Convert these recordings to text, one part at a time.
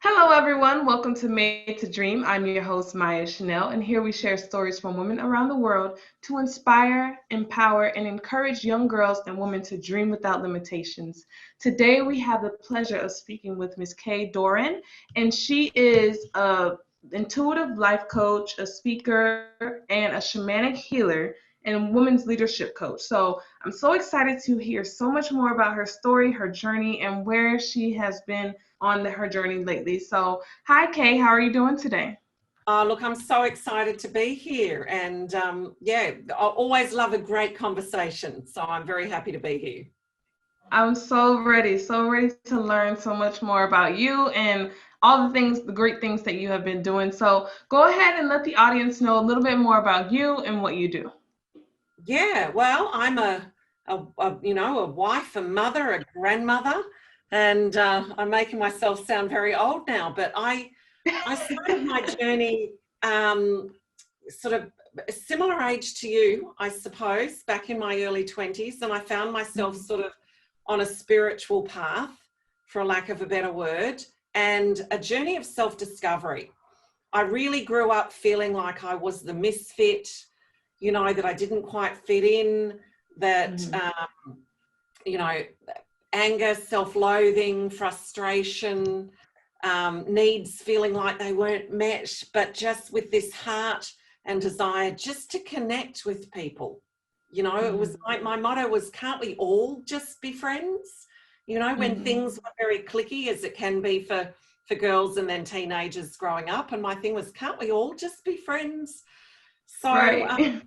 Hello, everyone. Welcome to Made to Dream. I'm your host, Maya Chanel, and here we share stories from women around the world to inspire, empower, and encourage young girls and women to dream without limitations. Today, we have the pleasure of speaking with Miss Kaye Doran, and she is a intuitive life coach, a speaker, and a shamanic healer and women's leadership coach. So I'm so excited to hear so much more about her story, her journey, and where she has been on her journey lately. So, hi, Kay, how are you doing today? Look, I'm so excited to be here. And I always love a great conversation. So I'm very happy to be here. I'm so ready to learn so much more about you and all the things, the great things that you have been doing. So, go ahead and let the audience know a little bit more about you and what you do. Yeah, well, I'm a wife, a mother, a grandmother, and I'm making myself sound very old now. But I started my journey sort of a similar age to you, I suppose, back in my early 20s, and I found myself sort of on a spiritual path, for lack of a better word, and a journey of self-discovery. I really grew up feeling like I was the misfit, that I didn't quite fit in, that, anger, self-loathing, frustration, needs feeling like they weren't met, but just with this heart and desire just to connect with people. It was my motto was, can't we all just be friends? When things were very clicky, as it can be for girls and then teenagers growing up. And my thing was, can't we all just be friends? So, Right.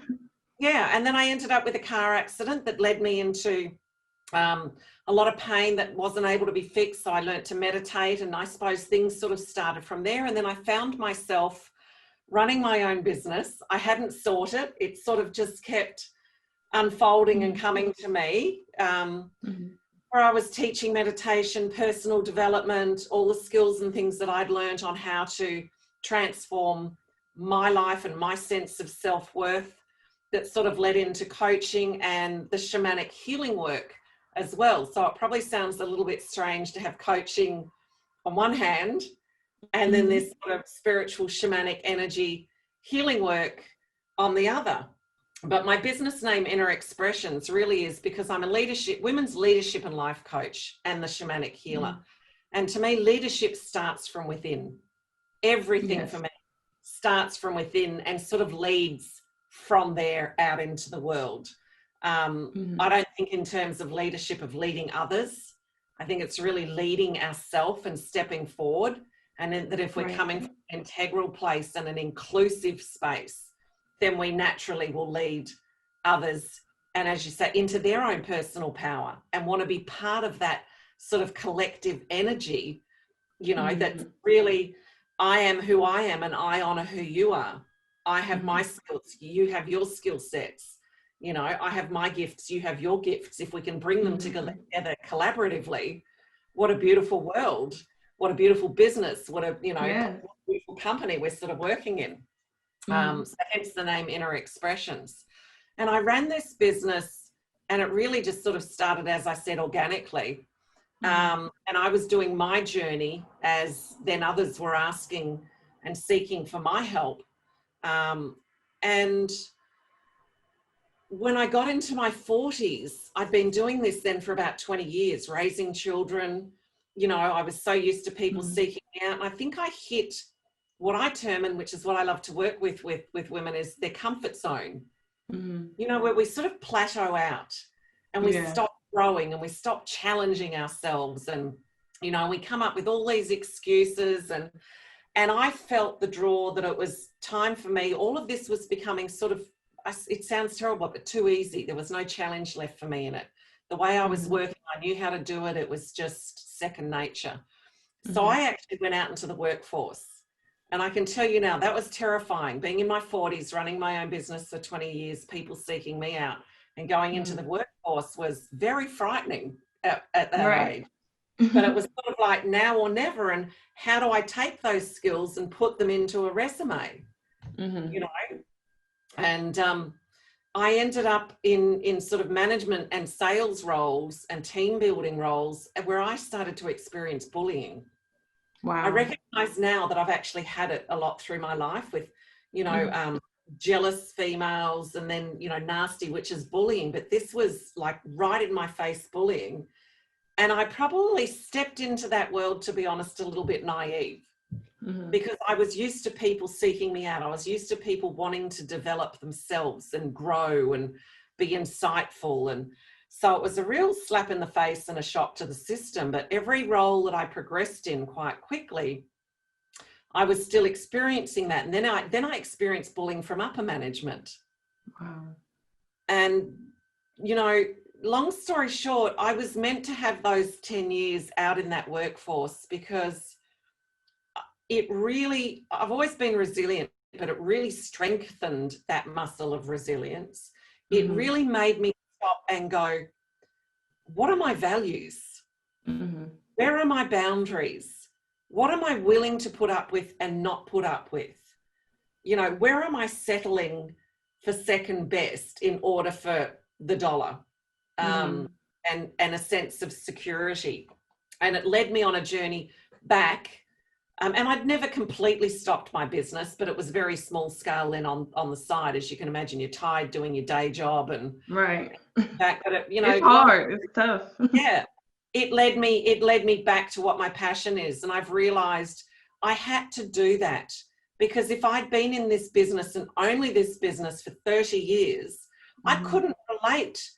and then I ended up with a car accident that led me into a lot of pain that wasn't able to be fixed. So I learned to meditate, and I suppose things sort of started from there. And then I found myself running my own business. I hadn't sought it. It sort of just kept unfolding and coming to me, where I was teaching meditation, personal development, all the skills and things that I'd learned on how to transform my life and my sense of self-worth, that sort of led into coaching and the shamanic healing work as well. So it probably sounds a little bit strange to have coaching on one hand and then this sort of spiritual shamanic energy healing work on the other. But my business name, Inner Expressions, really is because I'm a women's leadership and life coach and the shamanic healer. And to me, leadership starts from within. Everything for me starts from within and sort of leads from there out into the world. I don't think in terms of leadership of leading others. I think it's really leading ourselves and stepping forward. And that if we're coming from an integral place and an inclusive space, then we naturally will lead others, and as you say, into their own personal power and want to be part of that sort of collective energy, that really, I am who I am and I honor who you are. I have my skills, you have your skill sets. I have my gifts, you have your gifts. If we can bring them together collaboratively, what a beautiful world, what a beautiful business, what a beautiful company we're sort of working in. So hence the name Inner Expressions. And I ran this business, and it really just sort of started, as I said, organically. And I was doing my journey as then others were asking and seeking for my help. And when I got into my 40s, I'd been doing this then for about 20 years, raising children. I was so used to people seeking me out. And I think I hit what I term, and which is what I love to work with women, is their comfort zone. Where we sort of plateau out and we stop growing and we stop challenging ourselves, and we come up with all these excuses, and I felt the draw that it was time for me. All of this was becoming sort of, it sounds terrible, but too easy. There was no challenge left for me in it. The way I was working, I knew how to do it. It was just second nature. So I actually went out into the workforce. And I can tell you now, that was terrifying. Being in my 40s, running my own business for 20 years, people seeking me out, and going into the workforce was very frightening at that age. But it was sort of like now or never. And how do I take those skills and put them into a resume? And I ended up in sort of management and sales roles and team building roles where I started to experience bullying. I Wow. recognize now that I've actually had it a lot through my life with, you know, jealous females, and then, you know, nasty, which is bullying. But this was like right in my face bullying. And I probably stepped into that world, to be honest, a little bit naive, because I was used to people seeking me out. I was used to people wanting to develop themselves and grow and be insightful. And so it was a real slap in the face and a shock to the system. But every role that I progressed in quite quickly, I was still experiencing that. And then I experienced bullying from upper management. Wow. And, you know, long story short, I was meant to have those 10 years out in that workforce, because it really, I've always been resilient, but it really strengthened that muscle of resilience. It really made me stop and go, what are my values? Where are my boundaries? What am I willing to put up with and not put up with? You know, where am I settling for second best in order for the dollar? And a sense of security. And it led me on a journey back. And I'd never completely stopped my business, but it was very small scale then on the side. As you can imagine, you're tired doing your day job and back, but it, you know, it's hard, it's tough. Yeah, it led me back to what my passion is. And I've realized I had to do that, because if I'd been in this business and only this business for 30 years, I couldn't relate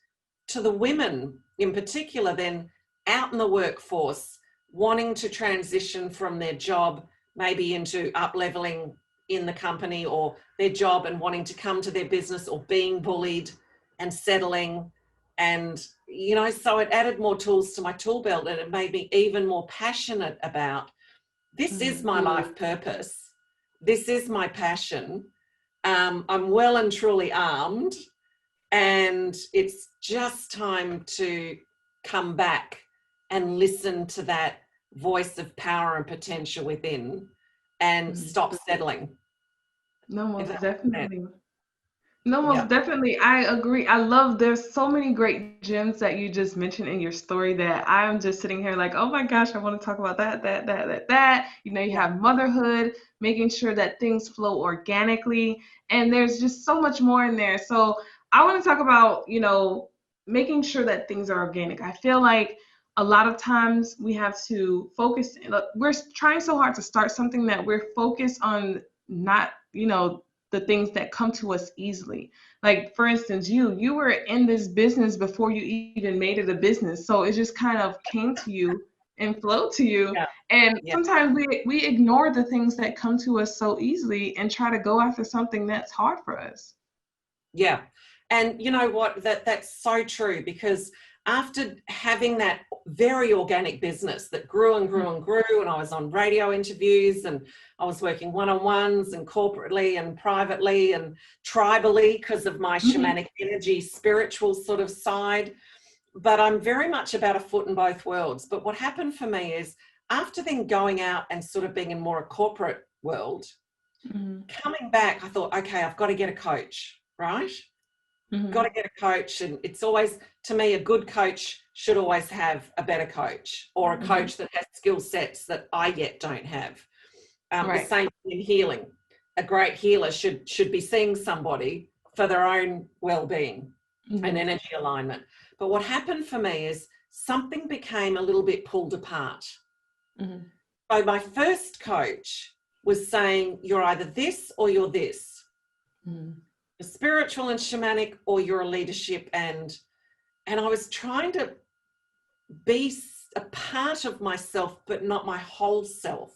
to the women in particular then out in the workforce wanting to transition from their job maybe into up leveling in the company, or their job and wanting to come to their business, or being bullied and settling. And, you know, so it added more tools to my tool belt, and it made me even more passionate about, this is my life purpose. This is my passion. I'm well and truly armed, and it's just time to come back and listen to that voice of power and potential within, and stop settling. No, most definitely. No, most definitely. I agree. I love, there's so many great gems that you just mentioned in your story that I'm just sitting here like, oh my gosh, I want to talk about that. You know, you have motherhood, making sure that things flow organically, and there's just so much more in there. So I want to talk about, you know, making sure that things are organic. I feel like a lot of times we have to focus, look, we're trying so hard to start something that we're focused on not, you know, the things that come to us easily. Like, for instance, you were in this business before you even made it a business. So it just kind of came to you and flowed to you. And sometimes we ignore the things that come to us so easily and try to go after something that's hard for us. Yeah. And you know what, that's so true, because after having that very organic business that grew and grew and grew, and I was on radio interviews, and I was working one-on-ones and corporately and privately and tribally because of my shamanic energy, spiritual sort of side. But I'm very much about a foot in both worlds. But what happened for me is, after then going out and sort of being in more a corporate world, coming back, I thought, okay, I've got to get a coach, right? Got to get a coach. And it's always, to me, a good coach should always have a better coach, or a coach that has skill sets that I yet don't have. The same in healing. A great healer should be seeing somebody for their own well-being and energy alignment. But what happened for me is something became a little bit pulled apart. So my first coach was saying, you're either this or you're this. Spiritual and shamanic, or you're a leadership, and I was trying to be a part of myself but not my whole self.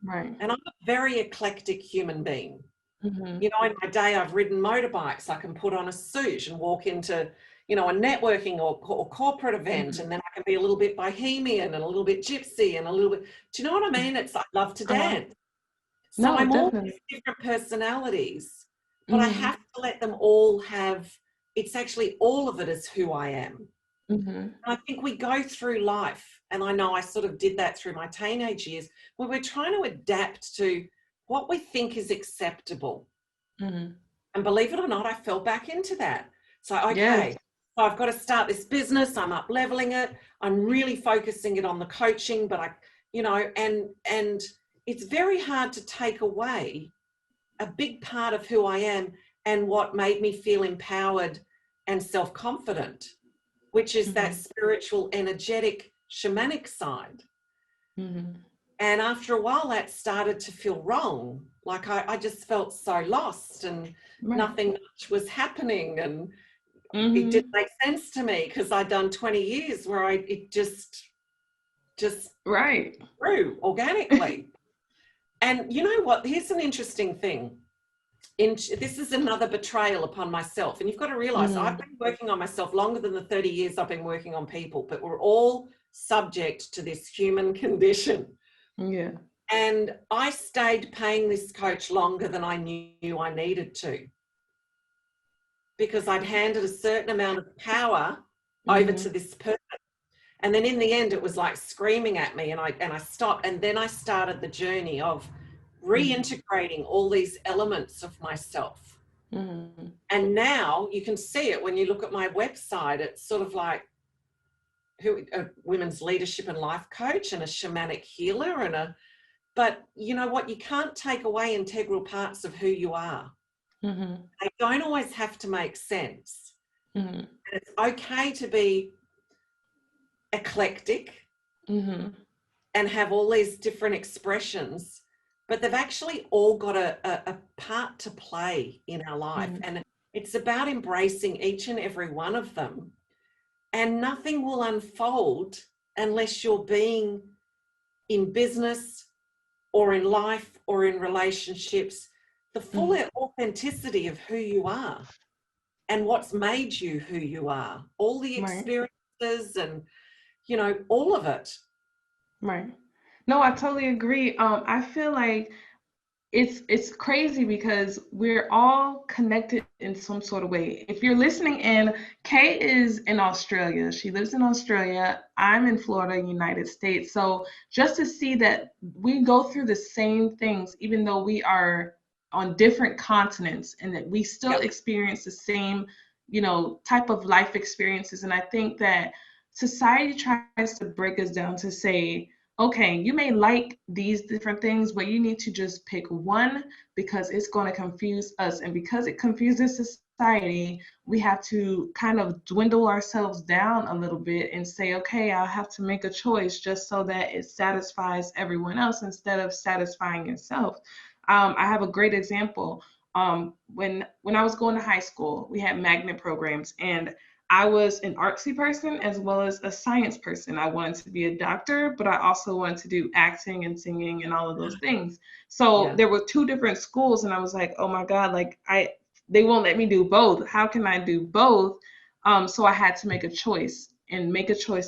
And I'm a very eclectic human being. You know, in my day I've ridden motorbikes. I can put on a suit and walk into, you know, a networking or corporate event, and then I can be a little bit bohemian and a little bit gypsy and a little bit, do you know what I mean? It's, I love to dance. So I'm all these different personalities. But I have to let them all have, it's actually all of it is who I am. And I think we go through life, and I know I sort of did that through my teenage years, where we're trying to adapt to what we think is acceptable. And believe it or not, I fell back into that. So, okay, so I've got to start this business. I'm up leveling it. I'm really focusing it on the coaching, but you know, and it's very hard to take away a big part of who I am and what made me feel empowered and self-confident, which is that spiritual, energetic, shamanic side. And after a while, that started to feel wrong. Like I just felt so lost, and nothing much was happening, and it didn't make sense to me because I'd done 20 years where it just grew organically. And you know what? Here's an interesting thing. This is another betrayal upon myself. And you've got to realize I've been working on myself longer than the 30 years I've been working on people, but we're all subject to this human condition. Yeah. And I stayed paying this coach longer than I knew I needed to, because I'd handed a certain amount of power over to this person. And then in the end, it was like screaming at me, and I stopped. And then I started the journey of reintegrating all these elements of myself. And now you can see it when you look at my website. It's sort of like a women's leadership and life coach and a shamanic healer but you know what? You can't take away integral parts of who you are. They don't always have to make sense. And it's okay to be eclectic and have all these different expressions, but they've actually all got a part to play in our life. And it's about embracing each and every one of them. And nothing will unfold unless you're being in business or in life or in relationships, the full authenticity of who you are and what's made you who you are, all the experiences and, you know, all of it. Right. No, I totally agree. I feel like it's crazy because we're all connected in some sort of way. If you're listening in, Kay is in Australia. She lives in Australia. I'm in Florida, United States. So just to see that we go through the same things, even though we are on different continents, and that we still experience the same, you know, type of life experiences. And I think that society tries to break us down to say, okay, you may like these different things, but you need to just pick one because it's going to confuse us. And because it confuses society, we have to kind of dwindle ourselves down a little bit and say, okay, I'll have to make a choice just so that it satisfies everyone else instead of satisfying yourself. I have a great example. When I was going to high school, we had magnet programs, and I was an artsy person as well as a science person. I wanted to be a doctor, but I also wanted to do acting and singing and all of those things. So there were two different schools, and I was like, oh my God, like they won't let me do both. How can I do both? So I had to make a choice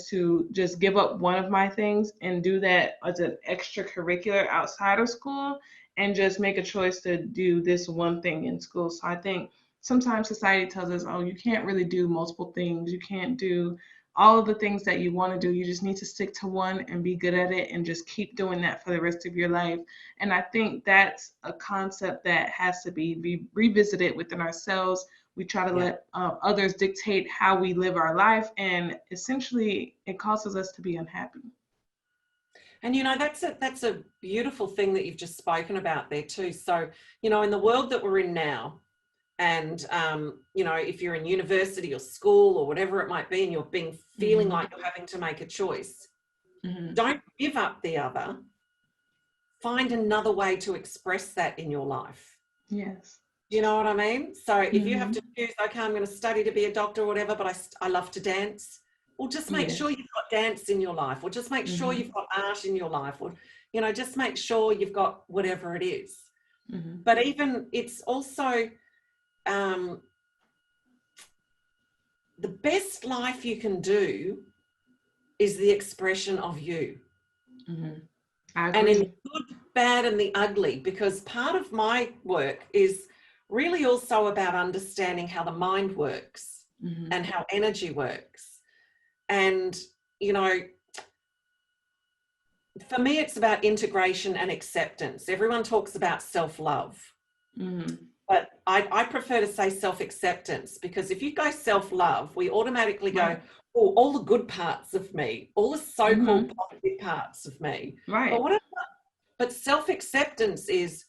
to just give up one of my things and do that as an extracurricular outside of school, and just make a choice to do this one thing in school. So I think sometimes society tells us, oh, you can't really do multiple things. You can't do all of the things that you want to do. You just need to stick to one and be good at it and just keep doing that for the rest of your life. And I think that's a concept that has to be revisited within ourselves. We try to let others dictate how we live our life, and essentially it causes us to be unhappy. And, you know, that's a beautiful thing that you've just spoken about there too. So, you know, in the world that we're in now, and, you know, if you're in university or school or whatever it might be, and you're feeling like you're having to make a choice, don't give up the other. Find another way to express that in your life. Yes. Do you know what I mean? So if you have to choose, okay, I'm going to study to be a doctor or whatever, but I love to dance. Well, just make sure you've got dance in your life, or just make sure you've got art in your life, or, you know, just make sure you've got whatever it is. But even it's also the best life you can do is the expression of you. I agree. And in the good, bad, and the ugly, because part of my work is really also about understanding how the mind works and how energy works. And, you know, for me, it's about integration and acceptance. Everyone talks about self-love, but I prefer to say self-acceptance, because if you go self-love, we automatically go, all the good parts of me, all the so-called positive parts of me. Right. But self-acceptance is,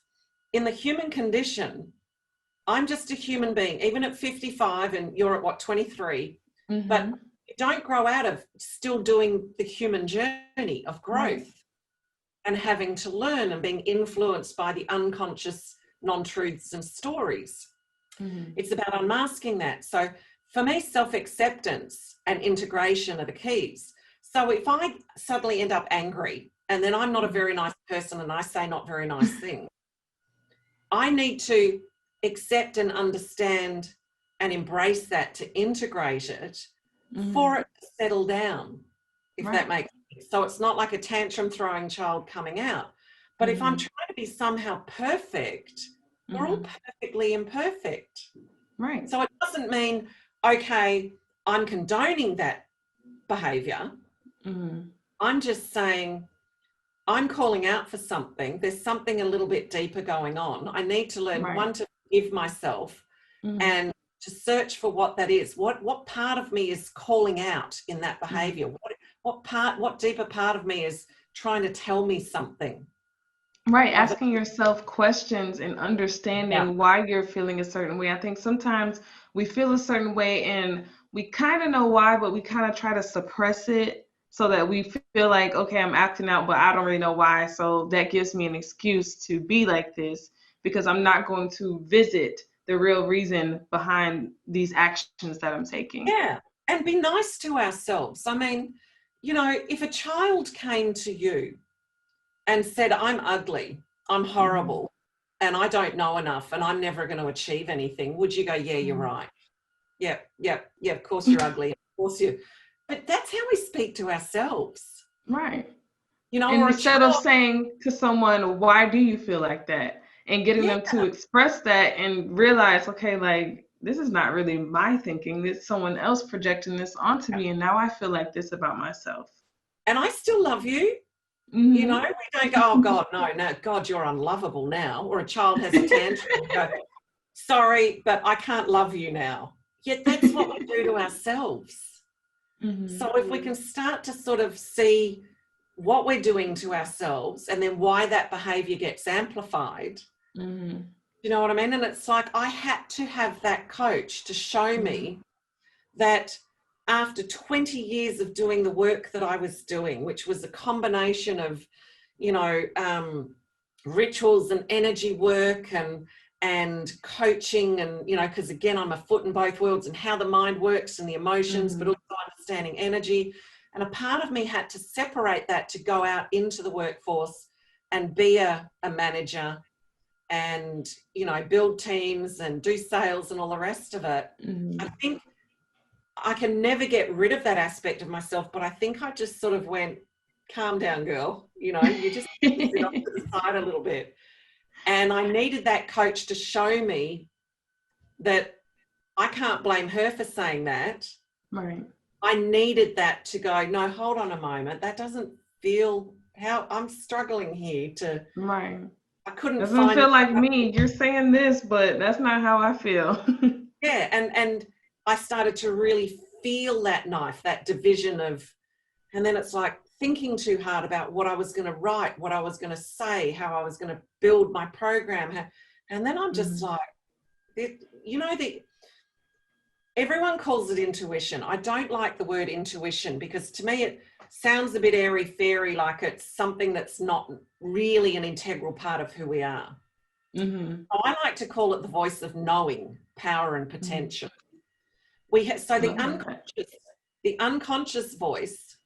in the human condition, I'm just a human being, even at 55 and you're at 23, but you don't grow out of still doing the human journey of growth and having to learn and being influenced by the unconscious non-truths and stories. It's about unmasking that. So for me, self-acceptance and integration are the keys. So if I suddenly end up angry and then I'm not a very nice person and I say not very nice things, I need to accept and understand and embrace that, to integrate it for it to settle down, if that makes sense. So it's not like a tantrum throwing child coming out. But if I'm trying to be somehow perfect, we're all perfectly imperfect. Right. So it doesn't mean, okay, I'm condoning that behavior. I'm just saying, I'm calling out for something. There's something a little bit deeper going on. I need to learn, one, to forgive myself and to search for what that is. What part of me is calling out in that behavior? What deeper part of me is trying to tell me something? Right, asking yourself questions and understanding why you're feeling a certain way. I think sometimes we feel a certain way and we kind of know why, but we kind of try to suppress it so that we feel like, okay, I'm acting out, but I don't really know why. So that gives me an excuse to be like this because I'm not going to visit the real reason behind these actions that I'm taking. Yeah, and be nice to ourselves. I mean, you know, if a child came to you and said, I'm ugly, I'm horrible, and I don't know enough, and I'm never going to achieve anything, would you go, yeah, you're right? Yeah, of course you're ugly. Of course you. But that's how we speak to ourselves. Right. You know, And instead of saying to someone, why do you feel like that? And getting them to express that and realize, okay, like, this is not really my thinking. It's someone else projecting this onto me. And now I feel like this about myself. And I still love you. You know, we don't go, oh, God, no, God, you're unlovable now. Or a child has a tantrum and go, sorry, but I can't love you now. Yet that's what we do to ourselves. So if we can start to sort of see what we're doing to ourselves and then why that behavior gets amplified, you know what I mean? And it's like I had to have that coach to show me that after 20 years of doing the work that I was doing, which was a combination of, you know, rituals and energy work and coaching and, you know, because again, I'm a foot in both worlds and how the mind works and the emotions, but also understanding energy. And a part of me had to separate that to go out into the workforce and be a manager and, you know, build teams and do sales and all the rest of it. I think I can never get rid of that aspect of myself, but I think I just sort of went, calm down, girl. You know, you just sit off to the side a little bit. And I needed that coach to show me that I can't blame her for saying that. Right. I needed that to go, no, hold on a moment. That doesn't feel how I'm struggling here to. Right. I couldn't doesn't feel like me. You're saying this, but that's not how I feel. Yeah. And I started to really feel that knife, that division of, and then it's like thinking too hard about what I was going to write, what I was going to say, how I was going to build my program. And then I'm just like, you know, everyone calls it intuition. I don't like the word intuition because to me it sounds a bit airy-fairy, like it's something that's not really an integral part of who we are. I like to call it the voice of knowing, power and potential. So the unconscious voice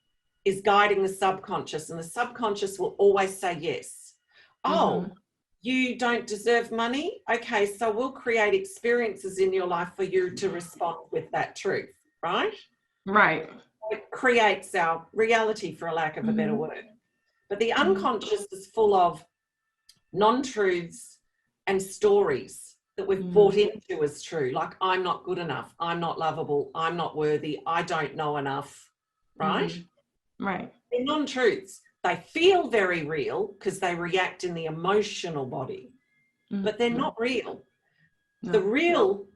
is guiding the subconscious, and the subconscious will always say yes. Oh, you don't deserve money? Okay, so we'll create experiences in your life for you to respond with that truth, right? Right. It creates our reality, for a lack of a better word. But the unconscious is full of non-truths and stories that we've bought into as true, like I'm not good enough, I'm not lovable, I'm not worthy, I don't know enough, right? Right. They're non-truths. They feel very real because they react in the emotional body, but they're not real. The real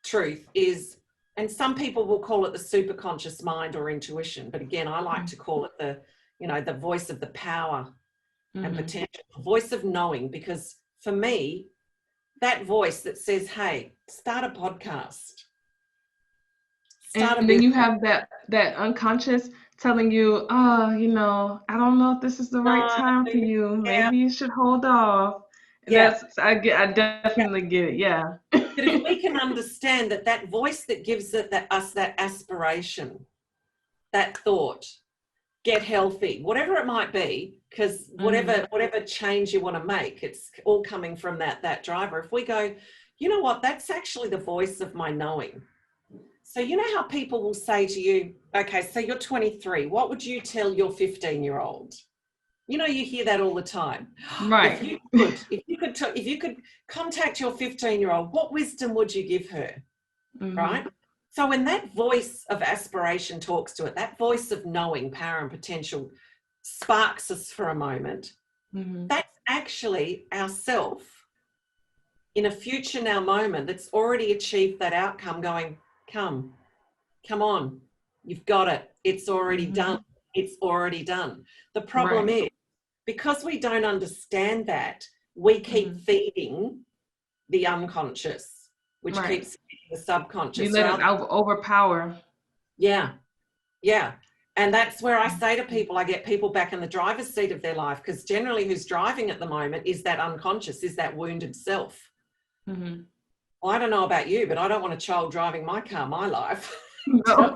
truth is and some people will call it the superconscious mind or intuition, but again, I like to call it the, you know, the voice of the power and potential, the voice of knowing, because for me, that voice that says, hey, start a podcast, start a And then business. you have that unconscious telling you, oh, you know, I don't know if this is the right No, time for you. yeah, Maybe you should hold off. yeah. I definitely get it. Yeah. But if we can understand that that voice that gives it us that aspiration, that thought, get healthy, whatever it might be, because whatever change you want to make, it's all coming from that driver. If we go, you know what, that's actually the voice of my knowing. So you know how people will say to you, okay, so you're 23, what would you tell your 15-year-old? You know, you hear that all the time. Right. If you could contact your 15-year-old, what wisdom would you give her? Right? So when that voice of aspiration talks to it, that voice of knowing, power and potential sparks us for a moment, that's actually ourself in a future now moment that's already achieved that outcome going, come on, you've got it. It's already done. It's already done. The problem is, because we don't understand that, we keep feeding the unconscious, which keeps feeding the subconscious. You let it overpower. Yeah. Yeah. And that's where I say to people, I get people back in the driver's seat of their life, because generally who's driving at the moment is that unconscious, is that wounded self. Well, I don't know about you, but I don't want a child driving my car, my life. No.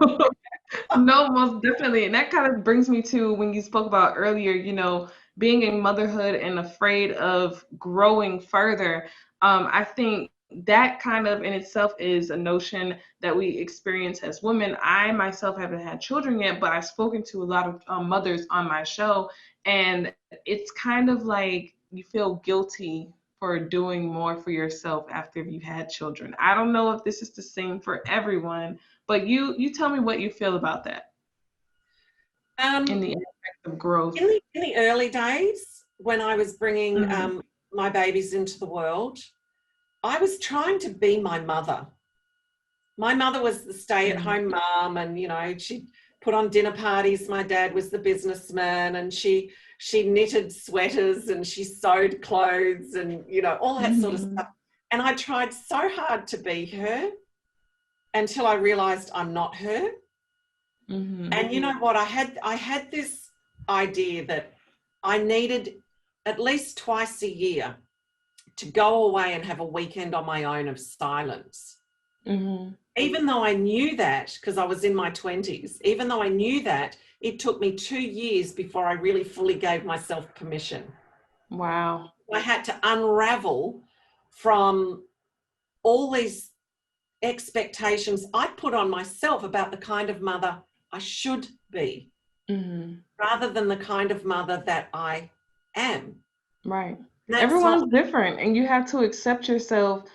No, most definitely. And that kind of brings me to when you spoke about earlier, you know, being in motherhood and afraid of growing further. I think that kind of in itself is a notion that we experience as women. I myself haven't had children yet, but I've spoken to a lot of mothers on my show, and it's kind of like you feel guilty for doing more for yourself after you've had children. I don't know if this is the same for everyone, but you tell me what you feel about that in the aspect of growth. In the early days, when I was bringing my babies into the world, I was trying to be my mother. My mother was the stay-at-home mom, and you know, she'd put on dinner parties. My dad was the businessman, and she knitted sweaters and she sewed clothes and, you know, all that sort of stuff. And I tried so hard to be her until I realized I'm not her. And you know what? I had this idea that I needed at least twice a year to go away and have a weekend on my own of silence. Even though I knew that, because I was in my 20s, even though I knew that, it took me 2 years before I really fully gave myself permission. Wow. I had to unravel from all these expectations I put on myself about the kind of mother I should be, rather than the kind of mother that I am. Right. Everyone's different, and you have to accept yourself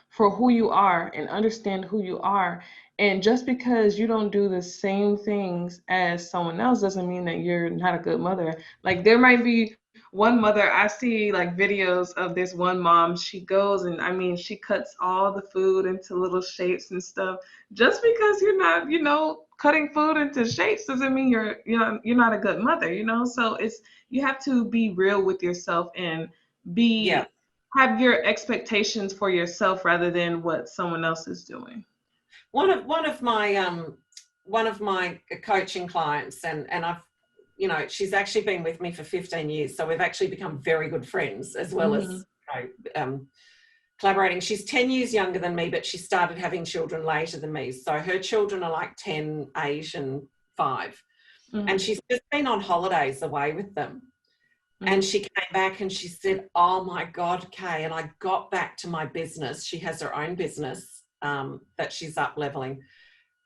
for who you are and understand who you are. And just because you don't do the same things as someone else doesn't mean that you're not a good mother. Like there might be one mother, I see like videos of this one mom, she goes and I mean, she cuts all the food into little shapes and stuff. Just because you're not, you know, cutting food into shapes doesn't mean you're not a good mother, you know? So you have to be real with yourself and have your expectations for yourself rather than what someone else is doing. One of my coaching clients, and I've, you know, she's actually been with me for 15 years, so we've actually become very good friends as well as, you know, collaborating. She's 10 years younger than me, but she started having children later than me. So her children are like 10, 8 and 5. And she's just been on holidays away with them. And she came back and she said, oh my God, Kaye, and I got back to my business. She has her own business that she's up leveling.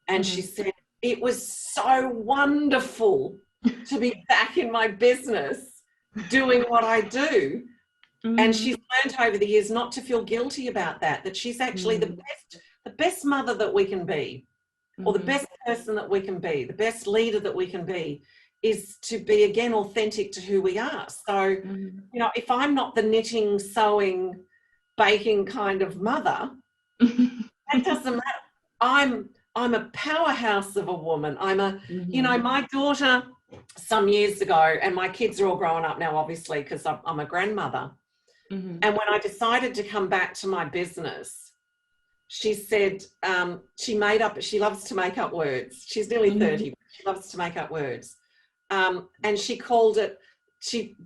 And she said, it was so wonderful to be back in my business doing what I do. And she's learned over the years not to feel guilty about that she's actually the best mother that we can be, or the best person that we can be, the best leader that we can be, is to be, again, authentic to who we are. So, you know, if I'm not the knitting, sewing, baking kind of mother, that doesn't matter. I'm a powerhouse of a woman. I'm a, you know, Mm-hmm. my daughter some years ago, and my kids are all growing up now, obviously, because I'm a grandmother. Mm-hmm. And when I decided to come back to my business, she said she loves to make up words. She's nearly Mm-hmm. 30, but she loves to make up words. And she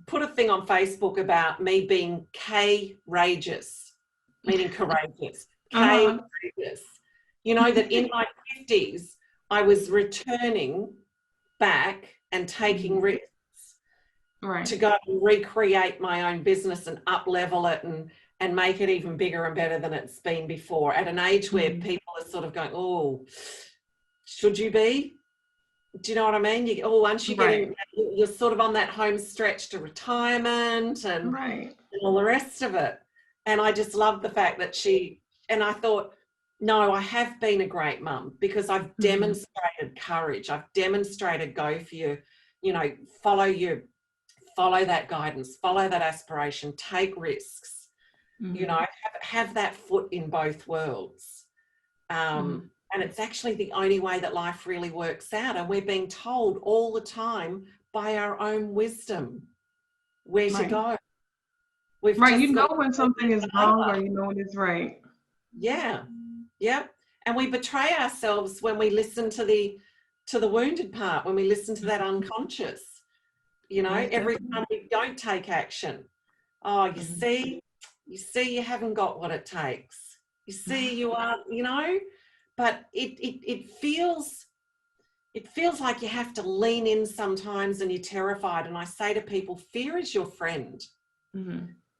put a thing on Facebook about me being Kaye-rageous, meaning courageous. Uh-huh. Kaye-rageous. You know, that in my 50s, I was returning back and taking risks Right. to go and recreate my own business and up-level it and make it even bigger and better than it's been before, at an age where people are sort of going, oh, should you be? Do you know what I mean? Once you get in, you're sort of on that home stretch to retirement and all the rest of it. And I just love the fact that and I thought, no, I have been a great mum because I've demonstrated courage. I've demonstrated go for you know, follow that guidance, follow that aspiration, take risks, you know, have that foot in both worlds. And it's actually the only way that life really works out. And we're being told all the time by our own wisdom where to go. We've just You know got when something is wrong or you know when it's right. Yeah. And we betray ourselves when we listen to the wounded part, when we listen to that unconscious, you know, every time we don't take action. Oh, you see, you haven't got what it takes. You see, you are, you know, but it feels like you have to lean in sometimes and you're terrified. And I say to people, fear is your friend.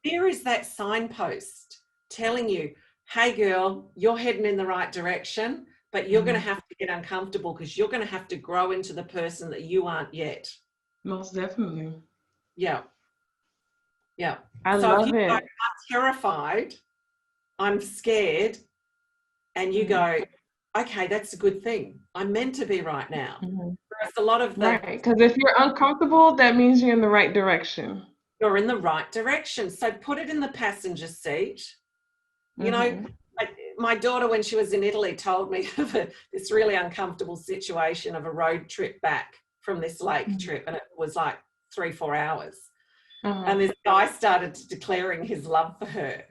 Fear is that signpost telling you, hey girl, you're heading in the right direction, but you're going to have to get uncomfortable because you're going to have to grow into the person that you aren't yet. Most definitely. Yeah. I So if love you go, it. I'm terrified, I'm scared, and you go, okay, that's a good thing. I'm meant to be right now. Whereas a lot of because if you're uncomfortable, that means you're in the right direction. You're in the right direction. So put it in the passenger seat. You know, my daughter, when she was in Italy, told me of this really uncomfortable situation of a road trip back from this lake trip, and it was like 3-4 hours. And this guy started declaring his love for her.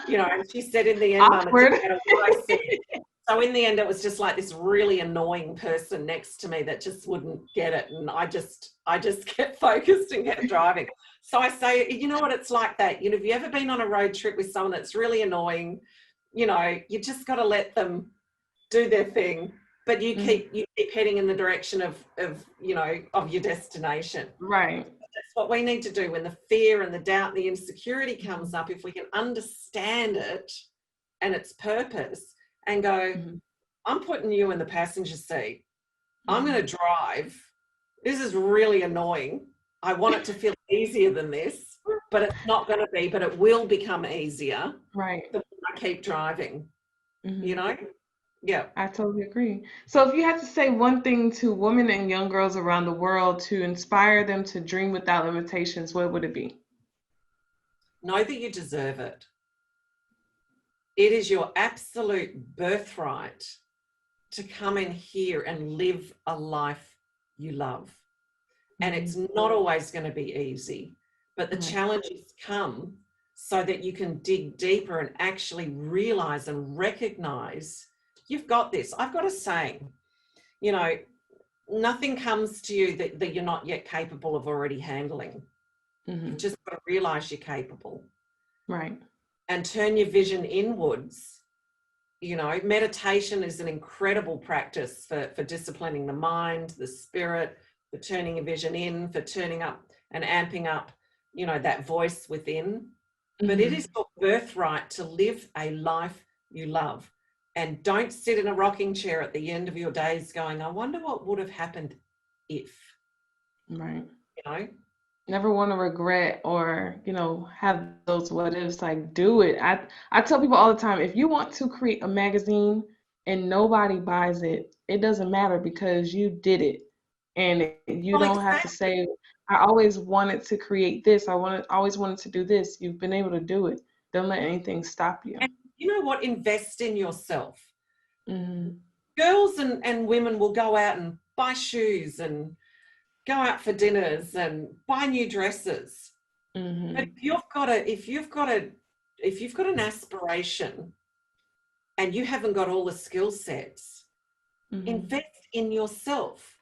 You know, and she said in the end, Mum, it didn't matter what I said. So in the end, it was just like this really annoying person next to me that just wouldn't get it. And I just kept focused and kept driving. So I say, you know what, it's like that. You know, have you ever been on a road trip with someone that's really annoying? You know, you just got to let them do their thing, but you keep heading in the direction of you know, of your destination. Right. That's what we need to do when the fear and the doubt and the insecurity comes up. If we can understand it and its purpose and go, I'm putting you in the passenger seat. I'm going to drive. This is really annoying. I want it to feel easier than this, but it's not going to be, but it will become easier. Right. The more I keep driving, you know? Yeah. I totally agree. So if you had to say one thing to women and young girls around the world to inspire them to dream without limitations, what would it be? Know that you deserve it. It is your absolute birthright to come in here and live a life you love. And it's not always going to be easy, but the challenges come so that you can dig deeper and actually realize and recognize you've got this. I've got a saying, you know, nothing comes to you that you're not yet capable of already handling. You've just got to realize you're capable. Right. And turn your vision inwards. You know, meditation is an incredible practice for disciplining the mind, the spirit, for turning your vision in, for turning up and amping up, you know, that voice within. But it is your birthright to live a life you love. And don't sit in a rocking chair at the end of your days going, I wonder what would have happened if. Right. You know? Never want to regret or, you know, have those what ifs. Like, do it. I tell people all the time, if you want to create a magazine and nobody buys it, it doesn't matter because you did it. And you don't have to say, I always wanted to create this. Always wanted to do this. You've been able to do it. Don't let anything stop you. And you know what? Invest in yourself. girls and women will go out and buy shoes and go out for dinners and buy new dresses. But if you've got an aspiration and you haven't got all the skill sets, invest in yourself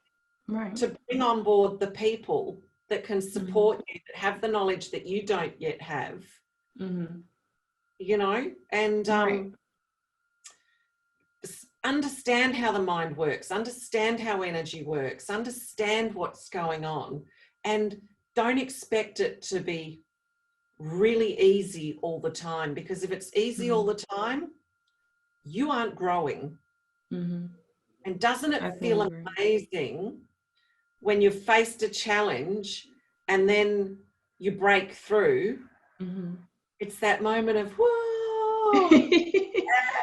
to bring on board the people that can support you, that have the knowledge that you don't yet have, you know, and understand how the mind works, understand how energy works, understand what's going on, and don't expect it to be really easy all the time, because if it's easy all the time, you aren't growing. And doesn't it feel amazing when you've faced a challenge and then you break through? It's that moment of, whoa.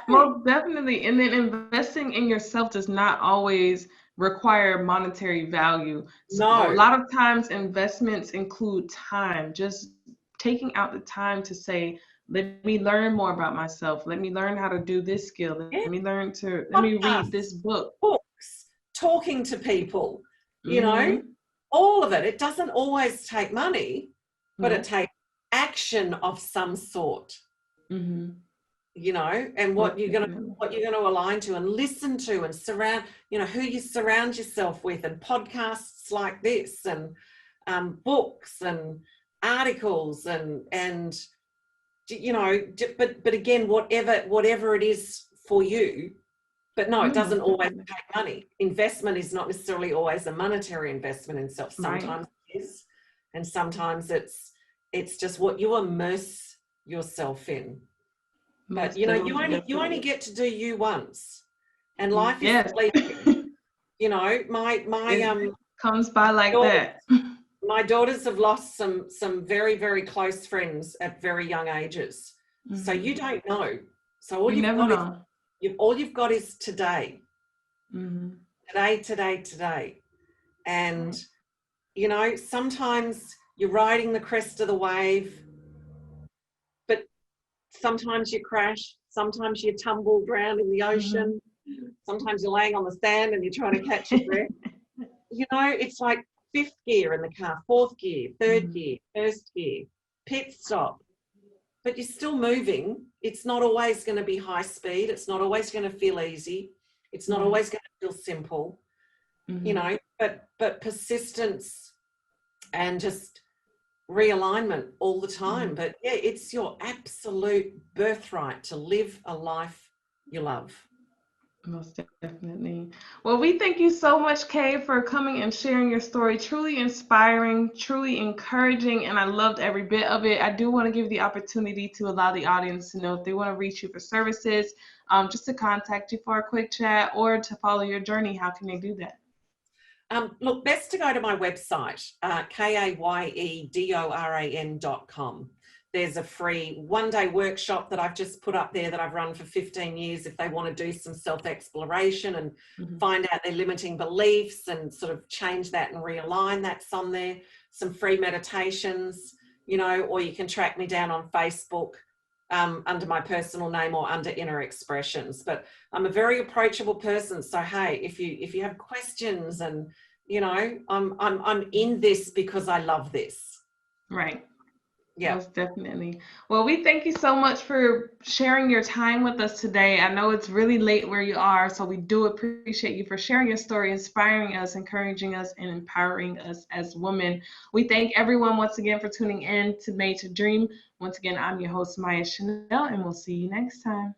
Well, definitely. And then investing in yourself does not always require monetary value. So No. a lot of times investments include time, just taking out the time to say, let me learn more about myself. Let me learn how to do this skill. Let me read this book. Books, talking to people, you know, all of it. It doesn't always take money, but it takes action of some sort. You know, and what you're going to align to and listen to and surround, you know, who you surround yourself with, and podcasts like this, and books and articles and you know, but again, whatever it is for you. But no, it doesn't always take money. Investment is not necessarily always a monetary investment in self. Sometimes it is, and sometimes it's just what you immerse yourself in. But you know, you only get to do you once, and life is fleeting. You know, my comes by like that. My daughters have lost some very, very close friends at very young ages. So you don't know. So all you've got is today. Today. And you know, sometimes you're riding the crest of the wave, but sometimes you crash, sometimes you tumble drown in the ocean, sometimes you're laying on the sand and you're trying to catch your breath. You know, it's like fifth gear in the car, fourth gear, third gear, first gear, pit stop. But you're still moving. It's not always going to be high speed. It's not always going to feel easy. It's not always going to feel simple, you know, but persistence and just realignment all the time. But yeah, it's your absolute birthright to live a life you love. Most definitely. Well, we thank you so much, Kaye, for coming and sharing your story. Truly inspiring, truly encouraging, and I loved every bit of it. I do want to give the opportunity to allow the audience to know if they want to reach you for services, just to contact you for a quick chat or to follow your journey. How can they do that? Look, best to go to my website, kayedoran.com. There's a free one-day workshop that I've just put up there that I've run for 15 years if they want to do some self-exploration and find out their limiting beliefs and sort of change that and realign. That's on there. Some free meditations, you know, or you can track me down on Facebook under my personal name or under Inner Expressions. But I'm a very approachable person. So, hey, if you have questions, and, you know, I'm in this because I love this. Right. Yeah, most definitely. Well, we thank you so much for sharing your time with us today. I know it's really late where you are, so we do appreciate you for sharing your story, inspiring us, encouraging us, and empowering us as women. We thank everyone once again for tuning in to Made to Dream. Once again, I'm your host, Maya Chanel, and we'll see you next time.